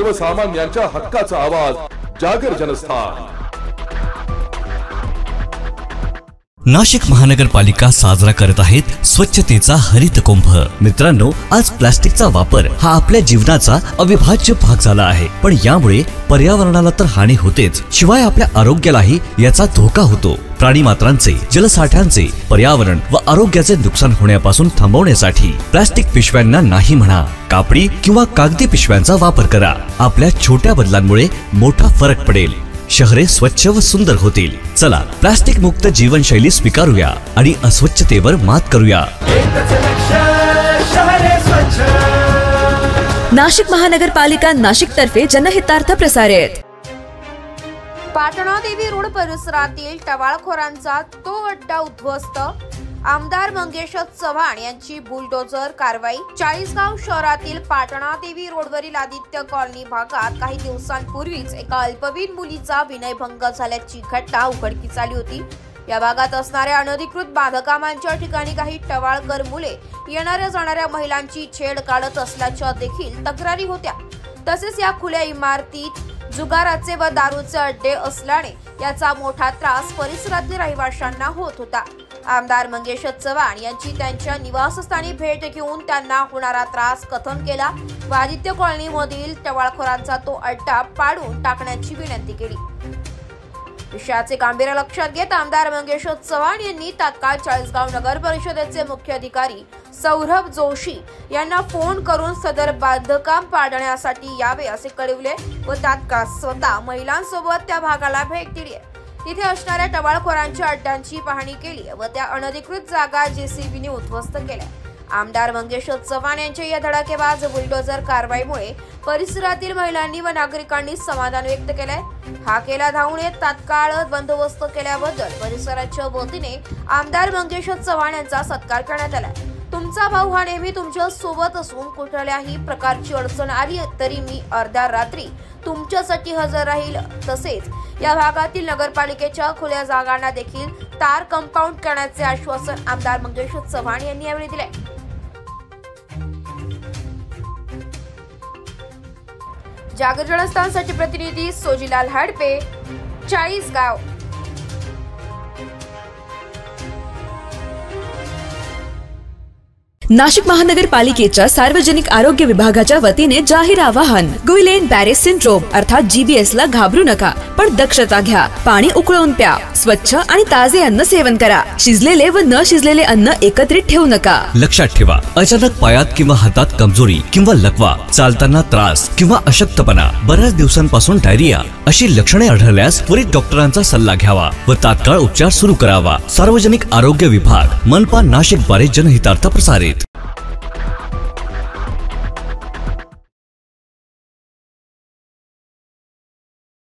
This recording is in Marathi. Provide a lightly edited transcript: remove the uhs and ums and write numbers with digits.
सर्वसामान्यांच्या हक्काचा आवाज जागर जनस्थान। नाशिक महानगरपालिका साजरा करत आहेत स्वच्छतेचा हरित कुंभ। मित्रांनो, आज प्लास्टिकचा वापर हा आपल्या जीवनाचा अविभाज्य भाग झाला आहे, पण यामुळे पर्यावरणाला तर हानी होतेच, शिवाय आपल्या आरोग्यालाही याचा धोका होतो। प्राणीमात्रांचे, जलसाठ्यांचे, पर्यावरण व आरोग्याचे नुकसान होण्यापासून थांबवण्यासाठी प्लास्टिक पिशव्यांना नाही म्हणा, कापडी किंवा कागदी पिशव्यांचा वापर करा। आपल्या छोट्या बदलांमुळे मोठा फरक पडेल, शहरे स्वच्छ व सुंदर होतील। चला, प्लास्टिक मुक्त जीवनशैली स्वीकारूया आणि अस्वच्छतेवर मात करूया। नाशिक महानगरपालिका नाशिक तर्फे जनहितार्थ प्रसारित। पाटणा देवी रोड परिसरातील टवाळखोरांचा तो अड्डा उद्ध्वस्त, आमदार मंगेश चव्हाण यांची बुलडोझर कारवाई। चाळीसगाव शहरातील पाटणा देवी रोडवरील आदित्य कॉलनी भागात काही दिवसांपूर्वीच एका अल्पवयीन मुलीचा विनयभंग झाल्याची घटना उघडकीस आली होती। या भागात असणाऱ्या अनधिकृत बांधकामांच्या ठिकाणी काही टवाळकर मुले येणाऱ्या जाणाऱ्या महिलांची छेड काढत असल्याच्या देखील तक्रारी होत्या। तसेच या खुल्या इमारतीत जुगाराचे व दारूचे अड्डे असल्याने याचा मोठा त्रास परिसरातील रहिवाशांना होत होता। आमदार मंगेश चव्हाण यांची त्यांच्या निवासस्थानी भेट घेऊन त्यांना होणारा त्रास कथन केला व आदित्य कॉलनीमधील टवाळखोरांचा तो अड्डा पाडून टाकण्याची विनंती केली। विषयाचे गांभीर्य लक्षात घेत आमदार मंगेश चव्हाण यांनी तात्काळ चाळीसगाव नगर परिषदेचे मुख्य अधिकारी सौरभ जोशी यांना फोन करून सदर बांधकाम पाडण्यासाठी यावे असे कळवले व तात्काळ स्वतः महिलांसोबत त्या भागाला भेट दिली। तिथे असणाऱ्या टवाळखोरांच्या अड्ड्यांची पाहणी केली व त्या अनधिकृत जागा जेसीबीने उद्ध्वस्त केल्या। आमदार मंगेश चव्हाण यांच्या या धडाकेबाज बुलडोझर कारवाईमुळे परिसरातील महिलांनी व नागरिकांनी समाधान व्यक्त केलंय। हा केला धावून येत तात्काळ बंदोबस्त केल्याबद्दल परिसराच्या वतीने आमदार मंगेश चव्हाण यांचा सत्कार करण्यात आला। तुमचा भाऊ हा नेहमी तुमच्या सोबत असून कुठल्याही प्रकारची अडचण आली तरी मी अर्ध्या रात्री तुमच्यासाठी हजर राहील। तसेच या भागातील नगरपालिकेच्या खुल्या जागांना देखील तार कंपाऊंड करण्याचे आश्वासन आमदार मंगेश चव्हाण यांनी यावेळी दिले। जागर जनस्थानसाठी प्रतिनिधी सोजीलाल हडपे, चाळीसगाव। नाशिक महानगरपालिकेच्या सार्वजनिक आरोग्य विभागाच्या वतीने जाहीर आवाहन। गुइलेन बॅरे सिंड्रोम अर्थात GBS ला घाबरू नका, पण दक्षता घ्या। पाणी उकळून प्या, स्वच्छ आणि ताजे अन्न सेवन करा। शिजलेले व न शिजलेले अन्न एकत्रित ठेवू नका। लक्षात ठेवा, अचानक पायात किंवा हातात कमजोरी किंवा लकवा, चालताना त्रास किंवा अशक्तपणा, बऱ्याच दिवसांपासून डायरिया अशी लक्षणे आढळल्यास त्वरित डॉक्टरांचा सल्ला घ्यावा व तात्काळ उपचार सुरू करावा। सार्वजनिक आरोग्य विभाग, मनपा नाशिक द्वारे जनहितार्थ प्रसारित।